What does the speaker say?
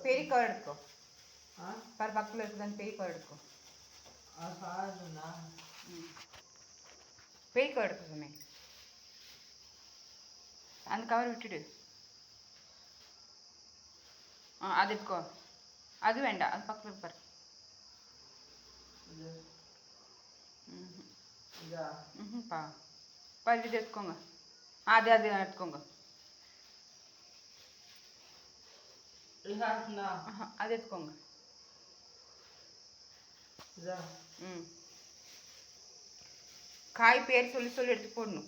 பெரிய கவர் எடுக்கோ. பாரு பக்கத்தில் இருக்குதான்னு பெரிய கவர் எடுக்கோ. பெரிய கவர் எடுக்க சொன்னேன். அந்த கவர் விட்டுடு. அது எடுக்கோ. அது வேண்டாம், அது பக்கத்தில் பாரு. பா பாரு இது எடுத்துக்கோங்க. அது எடுத்துக்கோங்க. அது எடுத்துக்கோங்க. காய் பேர் சொல்லி சொல்லி எடுத்து போடணும்.